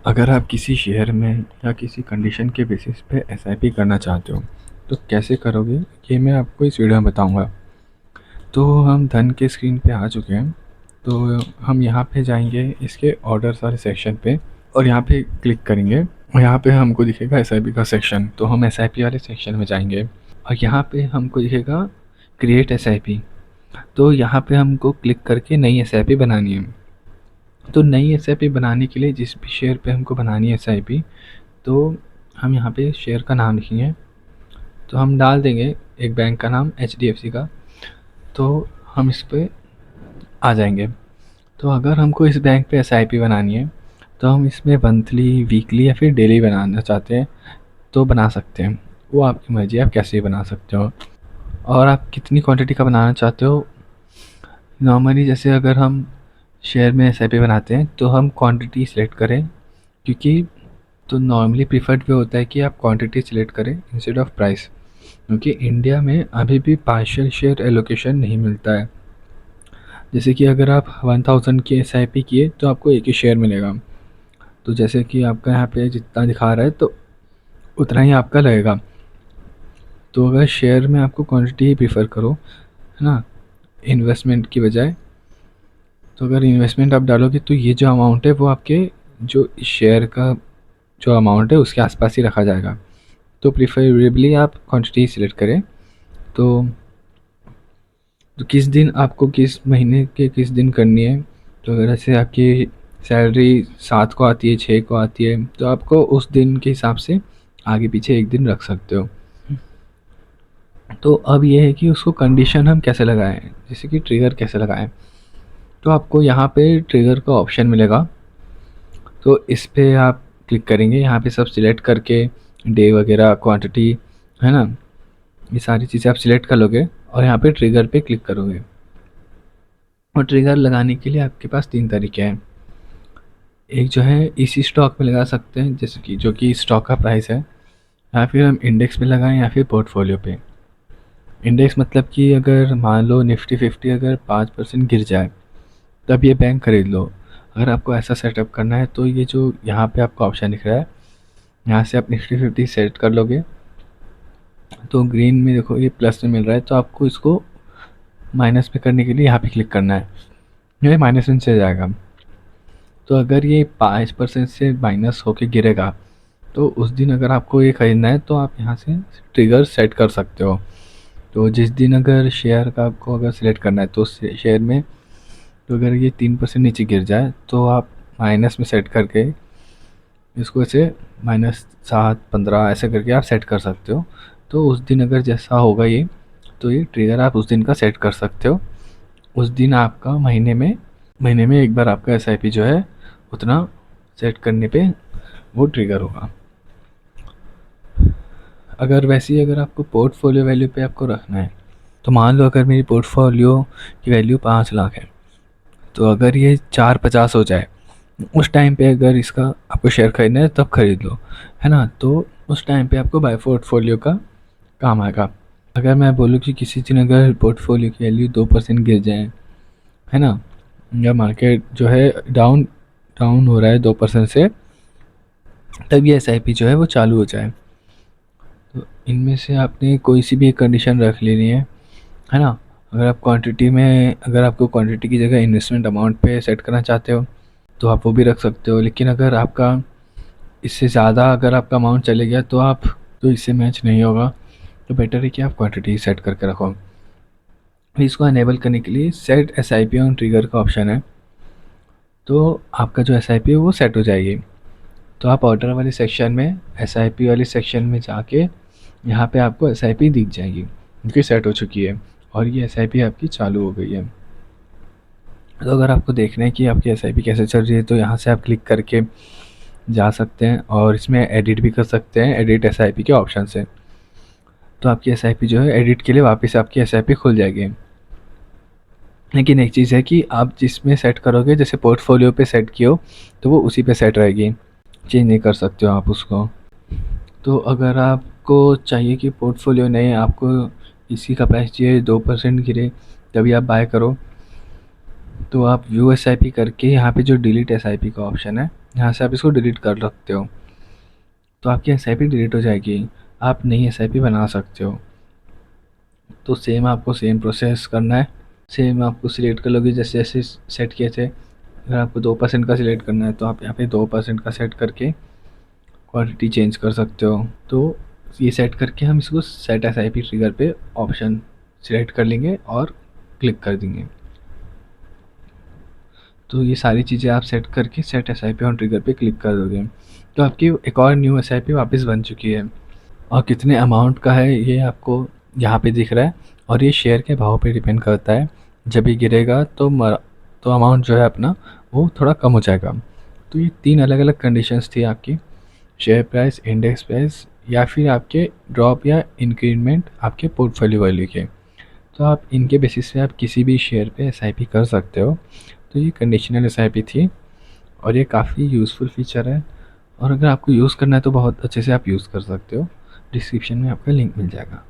अगर आप किसी शेयर में या किसी कंडीशन के बेसिस पे एसआईपी करना चाहते हो तो कैसे करोगे, ये मैं आपको इस वीडियो में बताऊंगा। तो हम धन के स्क्रीन पे आ चुके हैं। तो हम यहाँ पे जाएंगे इसके ऑर्डर्स वाले सेक्शन पे और यहाँ पे क्लिक करेंगे और यहाँ पे हमको दिखेगा एसआईपी का सेक्शन। तो हम एसआईपी वाले सेक्शन में जाएंगे और यहाँ पे हमको दिखेगा क्रिएट एसआईपी। तो यहाँ पे हमको क्लिक करके नई एसआईपी बनानी है। तो नई एसआईपी बनाने के लिए जिस भी शेयर पे हमको बनानी है एसआईपी, तो हम यहाँ पे शेयर का नाम लिखेंगे। तो हम डाल देंगे एक बैंक का नाम एचडीएफसी का। तो हम इस पे आ जाएंगे। तो अगर हमको इस बैंक पे एसआईपी बनानी है तो हम इसमें मंथली, वीकली या फिर डेली बनाना चाहते हैं तो बना सकते हैं। वो आपकी मर्ज़ी है, आप कैसे भी बना सकते हो। और आप कितनी क्वांटिटी का बनाना चाहते हो। नॉर्मली जैसे अगर हम शेयर में एसआईपी बनाते हैं तो हम क्वांटिटी सिलेक्ट करें, क्योंकि तो नॉर्मली प्रीफर्ड वे होता है कि आप क्वांटिटी सिलेक्ट करें इंस्टेड ऑफ प्राइस, क्योंकि इंडिया में अभी भी पार्शियल शेयर एलोकेशन नहीं मिलता है। जैसे कि अगर आप 1000 की एसआईपी किए तो आपको एक ही शेयर मिलेगा। तो जैसे कि आपका यहाँ पे जितना दिखा रहा है तो उतना ही आपका लगेगा। तो अगर शेयर में आपको क्वांटिटी ही प्रीफर करो, है ना, इन्वेस्टमेंट की बजाय, तो अगर इन्वेस्टमेंट आप डालोगे तो ये जो अमाउंट है वो आपके जो शेयर का जो अमाउंट है उसके आसपास ही रखा जाएगा। तो प्रीफरेबली आप क्वांटिटी सिलेक्ट करें। तो किस दिन आपको किस महीने के किस दिन करनी है। तो अगर ऐसे आपकी सैलरी 7 को आती है, 6 को आती है, तो आपको उस दिन के हिसाब से आगे पीछे एक दिन रख सकते हो। तो अब ये है कि उसको कंडीशन हम कैसे लगाएं, जैसे कि ट्रिगर कैसे लगाएं। तो आपको यहाँ पे ट्रिगर का ऑप्शन मिलेगा। तो इस पे आप क्लिक करेंगे, यहाँ पे सब सिलेक्ट करके डे वगैरह, क्वांटिटी, है ना, ये सारी चीज़ें आप सिलेक्ट कर लोगे और यहाँ पे ट्रिगर पे क्लिक करोगे। और ट्रिगर लगाने के लिए आपके पास 3 तरीके हैं। एक जो है इसी स्टॉक पे लगा सकते हैं, जैसे कि जो कि स्टॉक का प्राइस है, या फिर हम इंडेक्स पे लगाएं या फिर पोर्टफोलियो पे। इंडेक्स मतलब कि अगर मान लो निफ्टी 50 अगर 5% गिर जाए तब ये बैंक खरीद लो। अगर आपको ऐसा सेटअप करना है तो ये जो यहाँ पे आपको ऑप्शन दिख रहा है, यहाँ से आप निफ्टी 50 सेट कर लोगे। तो ग्रीन में देखो ये प्लस में मिल रहा है, तो आपको इसको माइनस में करने के लिए यहाँ पे क्लिक करना है। ये माइनस में चले जाएगा। तो अगर ये 5% से माइनस होके गिरेगा तो उस दिन अगर आपको ये ख़रीदना है तो आप यहाँ से ट्रिगर सेट कर सकते हो। तो जिस दिन अगर शेयर का आपको अगर सिलेक्ट करना है तो शेयर में, तो अगर ये 3% नीचे गिर जाए तो आप माइनस में सेट करके इसको ऐसे -7, 15 ऐसे करके आप सेट कर सकते हो। तो उस दिन अगर जैसा होगा ये, तो ये ट्रिगर आप उस दिन का सेट कर सकते हो। उस दिन आपका महीने में एक बार आपका एसआईपी जो है उतना सेट करने पे वो ट्रिगर होगा। अगर वैसे ही अगर आपको पोर्टफोलियो वैल्यू पे आपको रखना है, तो मान लो अगर मेरी पोर्टफोलियो की वैल्यू 5 लाख है, तो अगर ये 450 हो जाए उस टाइम पे, अगर इसका आपको शेयर खरीदना है तब खरीद लो, है ना। तो उस टाइम पे आपको बाय पोर्टफोलियो का काम आएगा। अगर मैं बोलूँ कि किसी दिन अगर पोर्टफोलियो की वैल्यू 2% गिर जाए, है ना, या मार्केट जो है डाउन डाउन हो रहा है 2% से, तब ये एसआईपी जो है वो चालू हो जाए। तो इनमें से आपने कोई सी भी एक कंडीशन रख लेनी है ना। अगर आप क्वांटिटी में, अगर आपको क्वांटिटी की जगह इन्वेस्टमेंट अमाउंट पे सेट करना चाहते हो तो आप वो भी रख सकते हो। लेकिन अगर आपका इससे ज़्यादा अगर आपका अमाउंट चले गया तो आप, तो इससे मैच नहीं होगा, तो बेटर है कि आप क्वांटिटी सेट करके रखो। इसको अनेबल करने के लिए सेट एसआईपी ऑन ट्रिगर का ऑप्शन है। तो आपका जो एसआईपी है वो सेट हो जाएगी। तो आप ऑर्डर वाले सेक्शन में, एसआईपी वाले सेक्शन में जाके यहाँ पे आपको एसआईपी दिख जाएगी, क्योंकि सेट हो चुकी है और ये एसआईपी आपकी चालू हो गई है। तो अगर आपको देखना है कि आपकी एसआईपी कैसे चल रही है तो यहाँ से आप क्लिक करके जा सकते हैं और इसमें एडिट भी कर सकते हैं, एडिट एसआईपी के ऑप्शन से। तो आपकी एसआईपी जो है एडिट के लिए वापस आपकी एसआईपी खुल जाएगी। लेकिन एक चीज़ है कि आप जिसमें सेट करोगे, जैसे पोर्टफोलियो पे सेट किए हो तो वो उसी पे सेट रहेगी, चेंज नहीं कर सकते हो आप उसको। तो अगर आपको चाहिए कि पोर्टफोलियो नहीं, आपको इसी का प्राइस चाहिए, 2% गिरे तभी आप बाय करो, तो आप व्यू एसआईपी करके यहाँ पे जो डिलीट एसआईपी का ऑप्शन है, यहाँ से आप इसको डिलीट कर सकते हो। तो आपकी एसआईपी डिलीट हो जाएगी, आप नई एसआईपी बना सकते हो। तो सेम आपको सेम प्रोसेस करना है। सेम आपको सिलेक्ट कर लोगे जैसे जैसे सेट किए थे। अगर आपको 2% का सिलेक्ट करना है तो आप यहाँ पे 2% का सेट करके क्वांटिटी चेंज कर सकते हो। तो ये सेट करके हम इसको सेट एसआईपी ट्रिगर पे ऑप्शन सिलेक्ट कर लेंगे और क्लिक कर देंगे। तो ये सारी चीज़ें आप सेट करके सेट एसआईपी ऑन ट्रिगर पे क्लिक कर दोगे तो आपकी एक और न्यू एसआईपी वापस बन चुकी है। और कितने अमाउंट का है ये आपको यहाँ पे दिख रहा है, और ये शेयर के भाव पे डिपेंड करता है। जब ये गिरेगा तो अमाउंट जो है अपना वो थोड़ा कम हो जाएगा। तो ये 3 अलग-अलग कंडीशंस थी आपकी, शेयर प्राइस, इंडेक्स प्राइस या फिर आपके ड्रॉप या इंक्रीमेंट आपके पोर्टफोलियो वैल्यू के। तो आप इनके बेसिस पे आप किसी भी शेयर पे एसआईपी कर सकते हो। तो ये कंडीशनल एसआईपी थी और ये काफ़ी यूज़फुल फीचर है, और अगर आपको यूज़ करना है तो बहुत अच्छे से आप यूज़ कर सकते हो। डिस्क्रिप्शन में आपका लिंक मिल जाएगा।